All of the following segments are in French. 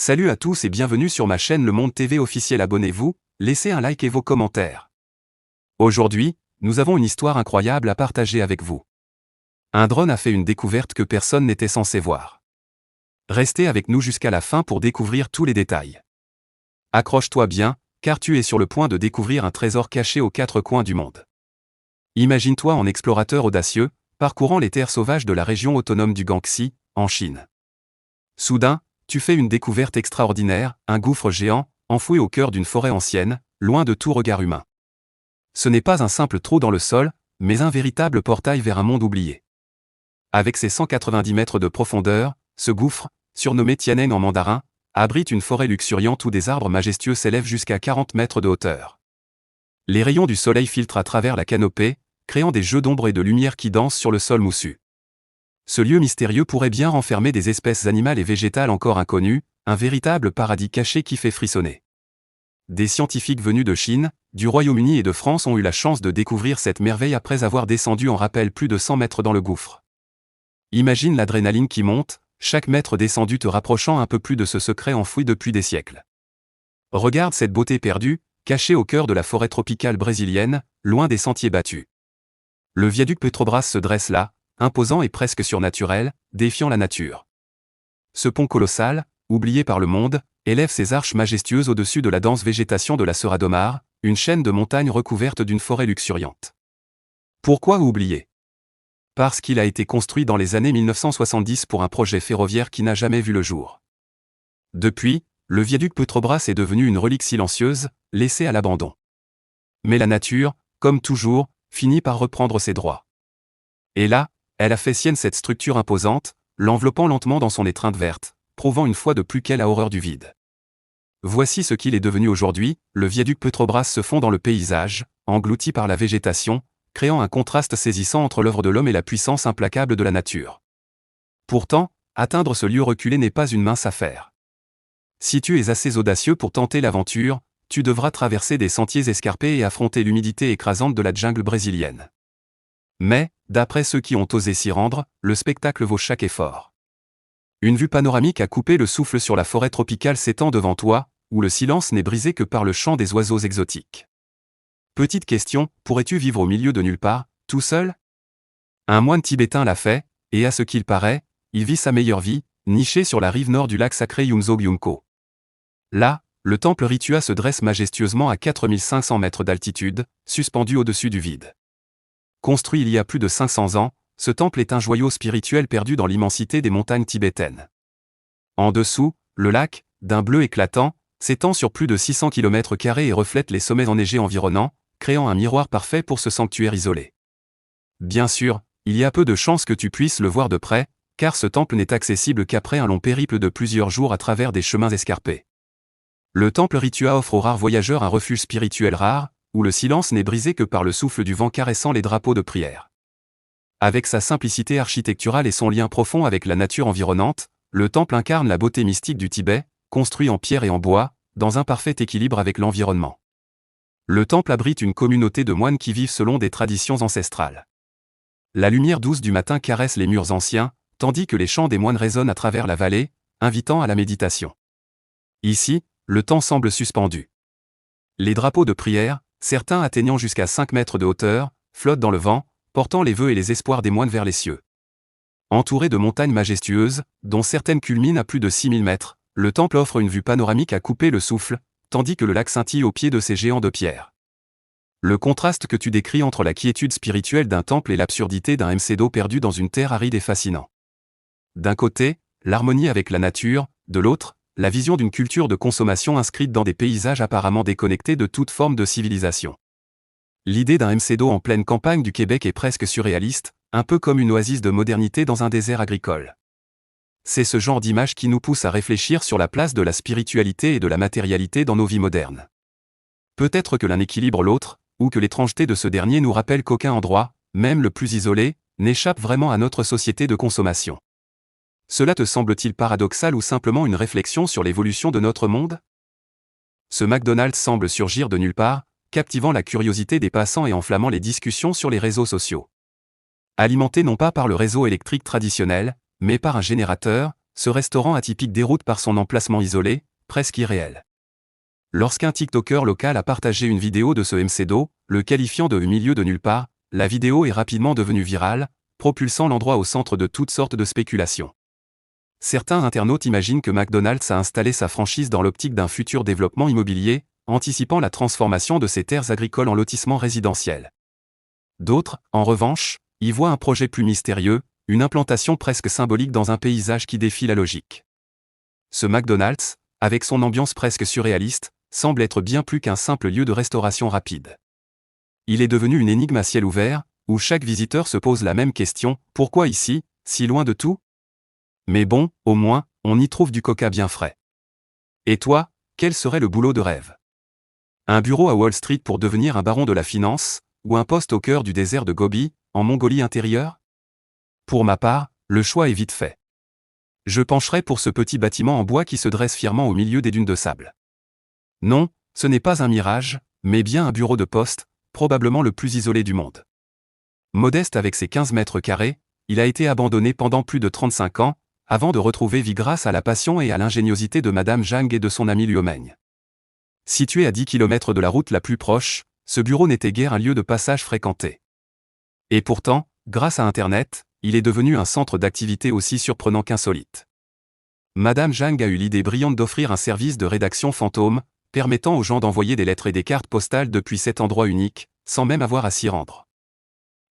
Salut à tous et bienvenue sur ma chaîne Le Monde TV officiel. Abonnez-vous, laissez un like et vos commentaires. Aujourd'hui, nous avons une histoire incroyable à partager avec vous. Un drone a fait une découverte que personne n'était censé voir. Restez avec nous jusqu'à la fin pour découvrir tous les détails. Accroche-toi bien, car tu es sur le point de découvrir un trésor caché aux quatre coins du monde. Imagine-toi en explorateur audacieux, parcourant les terres sauvages de la région autonome du Guangxi, en Chine. Soudain, tu fais une découverte extraordinaire, un gouffre géant, enfoui au cœur d'une forêt ancienne, loin de tout regard humain. Ce n'est pas un simple trou dans le sol, mais un véritable portail vers un monde oublié. Avec ses 190 mètres de profondeur, ce gouffre, surnommé Tianeng en mandarin, abrite une forêt luxuriante où des arbres majestueux s'élèvent jusqu'à 40 mètres de hauteur. Les rayons du soleil filtrent à travers la canopée, créant des jeux d'ombre et de lumière qui dansent sur le sol moussu. Ce lieu mystérieux pourrait bien renfermer des espèces animales et végétales encore inconnues, un véritable paradis caché qui fait frissonner. Des scientifiques venus de Chine, du Royaume-Uni et de France ont eu la chance de découvrir cette merveille après avoir descendu en rappel plus de 100 mètres dans le gouffre. Imagine l'adrénaline qui monte, chaque mètre descendu te rapprochant un peu plus de ce secret enfoui depuis des siècles. Regarde cette beauté perdue, cachée au cœur de la forêt tropicale brésilienne, loin des sentiers battus. Le viaduc Petrobras se dresse là, imposant et presque surnaturel, défiant la nature. Ce pont colossal, oublié par le monde, élève ses arches majestueuses au-dessus de la dense végétation de la Serra do Mar, une chaîne de montagnes recouverte d'une forêt luxuriante. Pourquoi oublié? Parce qu'il a été construit dans les années 1970 pour un projet ferroviaire qui n'a jamais vu le jour. Depuis, le viaduc Petrobras est devenu une relique silencieuse, laissée à l'abandon. Mais la nature, comme toujours, finit par reprendre ses droits. Et là, elle a fait sienne cette structure imposante, l'enveloppant lentement dans son étreinte verte, prouvant une fois de plus qu'elle a horreur du vide. Voici ce qu'il est devenu aujourd'hui, le viaduc Petrobras se fond dans le paysage, englouti par la végétation, créant un contraste saisissant entre l'œuvre de l'homme et la puissance implacable de la nature. Pourtant, atteindre ce lieu reculé n'est pas une mince affaire. Si tu es assez audacieux pour tenter l'aventure, tu devras traverser des sentiers escarpés et affronter l'humidité écrasante de la jungle brésilienne. Mais, d'après ceux qui ont osé s'y rendre, le spectacle vaut chaque effort. Une vue panoramique à couper le souffle sur la forêt tropicale s'étend devant toi, où le silence n'est brisé que par le chant des oiseaux exotiques. Petite question, pourrais-tu vivre au milieu de nulle part, tout seul? Un moine tibétain l'a fait, et à ce qu'il paraît, il vit sa meilleure vie, niché sur la rive nord du lac sacré Yumzo-Gyumko. Là, le temple Ritua se dresse majestueusement à 4500 mètres d'altitude, suspendu au-dessus du vide. Construit il y a plus de 500 ans, ce temple est un joyau spirituel perdu dans l'immensité des montagnes tibétaines. En dessous, le lac, d'un bleu éclatant, s'étend sur plus de 600 km² et reflète les sommets enneigés environnants, créant un miroir parfait pour ce sanctuaire isolé. Bien sûr, il y a peu de chances que tu puisses le voir de près, car ce temple n'est accessible qu'après un long périple de plusieurs jours à travers des chemins escarpés. Le temple Ritua offre aux rares voyageurs un refuge spirituel rare, où le silence n'est brisé que par le souffle du vent caressant les drapeaux de prière. Avec sa simplicité architecturale et son lien profond avec la nature environnante, le temple incarne la beauté mystique du Tibet, construit en pierre et en bois, dans un parfait équilibre avec l'environnement. Le temple abrite une communauté de moines qui vivent selon des traditions ancestrales. La lumière douce du matin caresse les murs anciens, tandis que les chants des moines résonnent à travers la vallée, invitant à la méditation. Ici, le temps semble suspendu. Les drapeaux de prière, certains atteignant jusqu'à 5 mètres de hauteur, flottent dans le vent, portant les vœux et les espoirs des moines vers les cieux. Entouré de montagnes majestueuses, dont certaines culminent à plus de 6000 mètres, le temple offre une vue panoramique à couper le souffle, tandis que le lac scintille au pied de ces géants de pierre. Le contraste que tu décris entre la quiétude spirituelle d'un temple et l'absurdité d'un MCDO perdu dans une terre aride est fascinant. D'un côté, l'harmonie avec la nature, de l'autre, la vision d'une culture de consommation inscrite dans des paysages apparemment déconnectés de toute forme de civilisation. L'idée d'un MCDO en pleine campagne du Québec est presque surréaliste, un peu comme une oasis de modernité dans un désert agricole. C'est ce genre d'image qui nous pousse à réfléchir sur la place de la spiritualité et de la matérialité dans nos vies modernes. Peut-être que l'un équilibre l'autre, ou que l'étrangeté de ce dernier nous rappelle qu'aucun endroit, même le plus isolé, n'échappe vraiment à notre société de consommation. Cela te semble-t-il paradoxal ou simplement une réflexion sur l'évolution de notre monde? Ce McDonald's semble surgir de nulle part, captivant la curiosité des passants et enflammant les discussions sur les réseaux sociaux. Alimenté non pas par le réseau électrique traditionnel, mais par un générateur, ce restaurant atypique déroute par son emplacement isolé, presque irréel. Lorsqu'un TikToker local a partagé une vidéo de ce McDo, le qualifiant de milieu de nulle part, la vidéo est rapidement devenue virale, propulsant l'endroit au centre de toutes sortes de spéculations. Certains internautes imaginent que McDonald's a installé sa franchise dans l'optique d'un futur développement immobilier, anticipant la transformation de ses terres agricoles en lotissements résidentiels. D'autres, en revanche, y voient un projet plus mystérieux, une implantation presque symbolique dans un paysage qui défie la logique. Ce McDonald's, avec son ambiance presque surréaliste, semble être bien plus qu'un simple lieu de restauration rapide. Il est devenu une énigme à ciel ouvert, où chaque visiteur se pose la même question, pourquoi ici, si loin de tout? Mais bon, au moins, on y trouve du coca bien frais. Et toi, quel serait le boulot de rêve? Un bureau à Wall Street pour devenir un baron de la finance, ou un poste au cœur du désert de Gobi, en Mongolie intérieure? Pour ma part, le choix est vite fait. Je pencherai pour ce petit bâtiment en bois qui se dresse fièrement au milieu des dunes de sable. Non, ce n'est pas un mirage, mais bien un bureau de poste, probablement le plus isolé du monde. Modeste avec ses 15 mètres carrés, il a été abandonné pendant plus de 35 ans, avant de retrouver vie grâce à la passion et à l'ingéniosité de Madame Zhang et de son ami Liu Meng. Situé à 10 km de la route la plus proche, ce bureau n'était guère un lieu de passage fréquenté. Et pourtant, grâce à Internet, il est devenu un centre d'activité aussi surprenant qu'insolite. Madame Zhang a eu l'idée brillante d'offrir un service de rédaction fantôme, permettant aux gens d'envoyer des lettres et des cartes postales depuis cet endroit unique, sans même avoir à s'y rendre.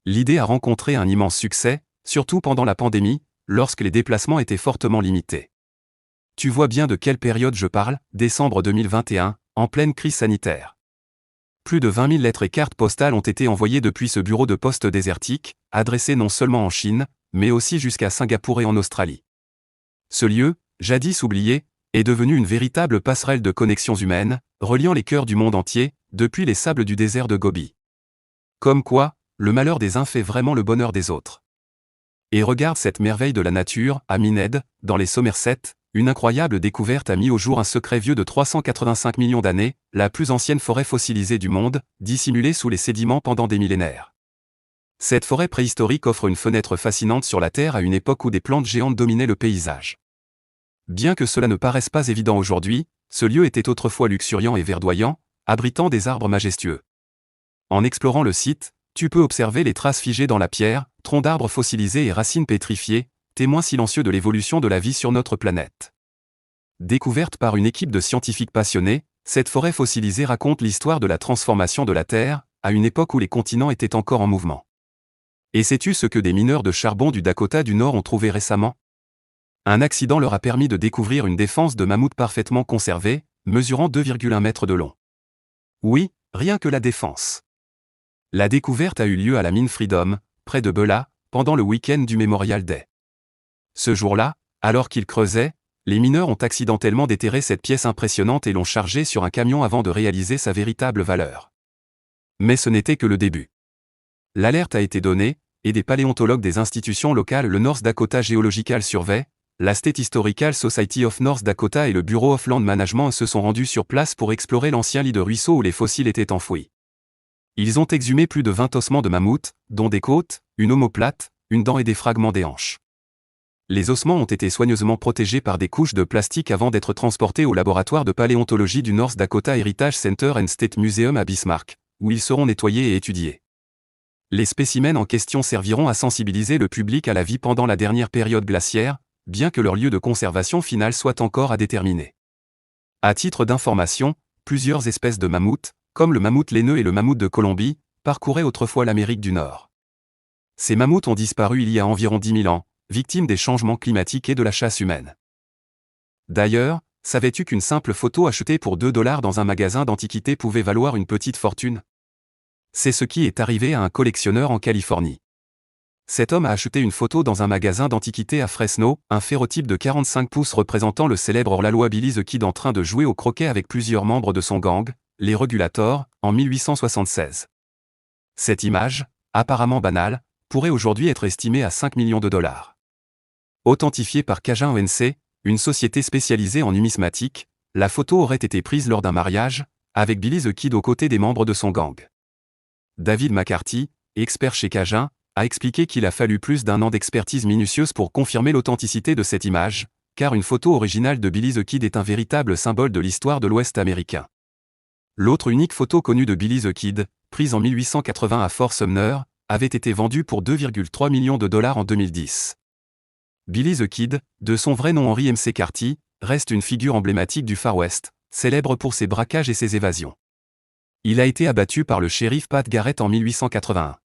L'idée a rencontré un immense succès, surtout pendant la pandémie, lorsque les déplacements étaient fortement limités. Tu vois bien de quelle période je parle, décembre 2021, en pleine crise sanitaire. Plus de 20 000 lettres et cartes postales ont été envoyées depuis ce bureau de poste désertique, adressé non seulement en Chine, mais aussi jusqu'à Singapour et en Australie. Ce lieu, jadis oublié, est devenu une véritable passerelle de connexions humaines, reliant les cœurs du monde entier, depuis les sables du désert de Gobi. Comme quoi, le malheur des uns fait vraiment le bonheur des autres. Et regarde cette merveille de la nature, à Mined, dans les Somerset, une incroyable découverte a mis au jour un secret vieux de 385 millions d'années, la plus ancienne forêt fossilisée du monde, dissimulée sous les sédiments pendant des millénaires. Cette forêt préhistorique offre une fenêtre fascinante sur la Terre à une époque où des plantes géantes dominaient le paysage. Bien que cela ne paraisse pas évident aujourd'hui, ce lieu était autrefois luxuriant et verdoyant, abritant des arbres majestueux. En explorant le site, tu peux observer les traces figées dans la pierre, troncs d'arbres fossilisés et racines pétrifiées, témoins silencieux de l'évolution de la vie sur notre planète. Découverte par une équipe de scientifiques passionnés, cette forêt fossilisée raconte l'histoire de la transformation de la Terre, à une époque où les continents étaient encore en mouvement. Et sais-tu ce que des mineurs de charbon du Dakota du Nord ont trouvé récemment? Un accident leur a permis de découvrir une défense de mammouth parfaitement conservée, mesurant 2,1 mètres de long. Oui, rien que la défense. La découverte a eu lieu à la mine Freedom, près de Beulah, pendant le week-end du Memorial Day. Ce jour-là, alors qu'ils creusaient, les mineurs ont accidentellement déterré cette pièce impressionnante et l'ont chargée sur un camion avant de réaliser sa véritable valeur. Mais ce n'était que le début. L'alerte a été donnée, et des paléontologues des institutions locales, le North Dakota Geological Survey, la State Historical Society of North Dakota et le Bureau of Land Management se sont rendus sur place pour explorer l'ancien lit de ruisseau où les fossiles étaient enfouis. Ils ont exhumé plus de 20 ossements de mammouth, dont des côtes, une omoplate, une dent et des fragments des hanches. Les ossements ont été soigneusement protégés par des couches de plastique avant d'être transportés au laboratoire de paléontologie du North Dakota Heritage Center and State Museum à Bismarck, où ils seront nettoyés et étudiés. Les spécimens en question serviront à sensibiliser le public à la vie pendant la dernière période glaciaire, bien que leur lieu de conservation final soit encore à déterminer. À titre d'information, plusieurs espèces de mammouths, comme le mammouth laineux et le mammouth de Colombie, parcouraient autrefois l'Amérique du Nord. Ces mammouths ont disparu il y a environ 10 000 ans, victimes des changements climatiques et de la chasse humaine. D'ailleurs, savais-tu qu'une simple photo achetée pour $2 dans un magasin d'antiquités pouvait valoir une petite fortune? C'est ce qui est arrivé à un collectionneur en Californie. Cet homme a acheté une photo dans un magasin d'antiquités à Fresno, un phérotype de 45 pouces représentant le célèbre Orlalo Billy the Kid en train de jouer au croquet avec plusieurs membres de son gang, les Regulators, en 1876. Cette image, apparemment banale, pourrait aujourd'hui être estimée à 5 millions de dollars. Authentifiée par Cajun ONC, une société spécialisée en numismatique, la photo aurait été prise lors d'un mariage, avec Billy the Kid aux côtés des membres de son gang. David McCarthy, expert chez Cajun, a expliqué qu'il a fallu plus d'1 an d'expertise minutieuse pour confirmer l'authenticité de cette image, car une photo originale de Billy the Kid est un véritable symbole de l'histoire de l'Ouest américain. L'autre unique photo connue de Billy the Kid, prise en 1880 à Fort Sumner, avait été vendue pour 2,3 millions de dollars en 2010. Billy the Kid, de son vrai nom Henry McCarthy, reste une figure emblématique du Far West, célèbre pour ses braquages et ses évasions. Il a été abattu par le shérif Pat Garrett en 1881.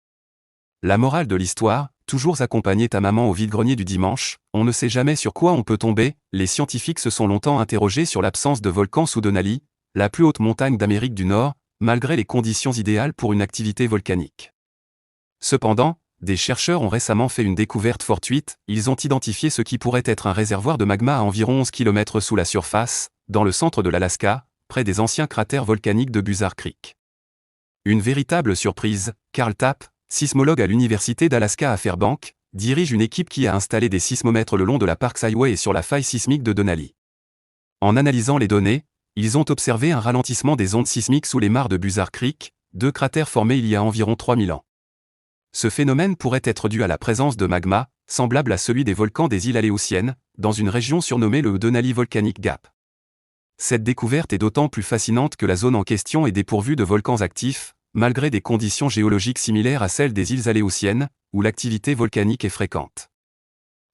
La morale de l'histoire, toujours accompagner ta maman au vide-grenier du dimanche, on ne sait jamais sur quoi on peut tomber. Les scientifiques se sont longtemps interrogés sur l'absence de volcan sous Denali, la plus haute montagne d'Amérique du Nord, malgré les conditions idéales pour une activité volcanique. Cependant, des chercheurs ont récemment fait une découverte fortuite, ils ont identifié ce qui pourrait être un réservoir de magma à environ 11 km sous la surface, dans le centre de l'Alaska, près des anciens cratères volcaniques de Buzzard Creek. Une véritable surprise, Carl Tapp, sismologue à l'Université d'Alaska à Fairbanks, dirige une équipe qui a installé des sismomètres le long de la Parks Highway et sur la faille sismique de Denali. En analysant les données, ils ont observé un ralentissement des ondes sismiques sous les mares de Buzzard Creek, deux cratères formés il y a environ 3000 ans. Ce phénomène pourrait être dû à la présence de magma, semblable à celui des volcans des îles Aléoutiennes, dans une région surnommée le Denali Volcanic Gap. Cette découverte est d'autant plus fascinante que la zone en question est dépourvue de volcans actifs, malgré des conditions géologiques similaires à celles des îles Aléoutiennes, où l'activité volcanique est fréquente.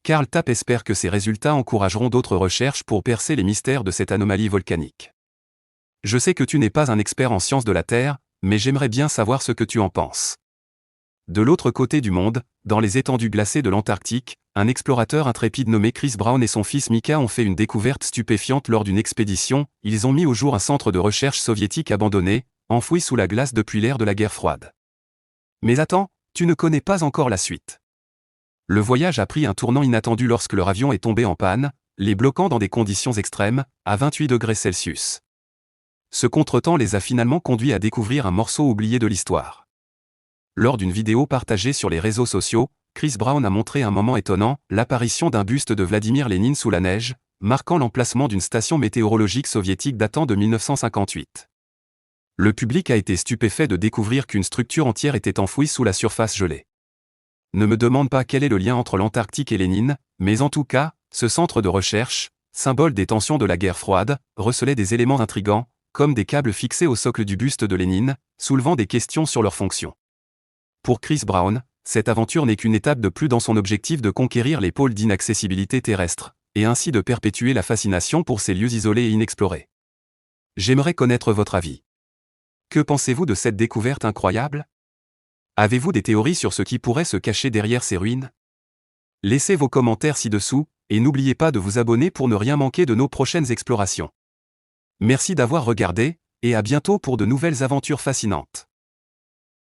Carl Tapp espère que ces résultats encourageront d'autres recherches pour percer les mystères de cette anomalie volcanique. Je sais que tu n'es pas un expert en sciences de la Terre, mais j'aimerais bien savoir ce que tu en penses. De l'autre côté du monde, dans les étendues glacées de l'Antarctique, un explorateur intrépide nommé Chris Brown et son fils Mika ont fait une découverte stupéfiante lors d'une expédition. Ils ont mis au jour un centre de recherche soviétique abandonné, enfoui sous la glace depuis l'ère de la guerre froide. Mais attends, tu ne connais pas encore la suite. Le voyage a pris un tournant inattendu lorsque leur avion est tombé en panne, les bloquant dans des conditions extrêmes, à 28 degrés Celsius. Ce contretemps les a finalement conduits à découvrir un morceau oublié de l'histoire. Lors d'une vidéo partagée sur les réseaux sociaux, Chris Brown a montré un moment étonnant, l'apparition d'un buste de Vladimir Lénine sous la neige, marquant l'emplacement d'une station météorologique soviétique datant de 1958. Le public a été stupéfait de découvrir qu'une structure entière était enfouie sous la surface gelée. Ne me demande pas quel est le lien entre l'Antarctique et Lénine, mais en tout cas, ce centre de recherche, symbole des tensions de la guerre froide, recelait des éléments intrigants, comme des câbles fixés au socle du buste de Lénine, soulevant des questions sur leur fonction. Pour Chris Brown, cette aventure n'est qu'une étape de plus dans son objectif de conquérir les pôles d'inaccessibilité terrestre, et ainsi de perpétuer la fascination pour ces lieux isolés et inexplorés. J'aimerais connaître votre avis. Que pensez-vous de cette découverte incroyable? Avez-vous des théories sur ce qui pourrait se cacher derrière ces ruines? Laissez vos commentaires ci-dessous, et n'oubliez pas de vous abonner pour ne rien manquer de nos prochaines explorations. Merci d'avoir regardé, et à bientôt pour de nouvelles aventures fascinantes.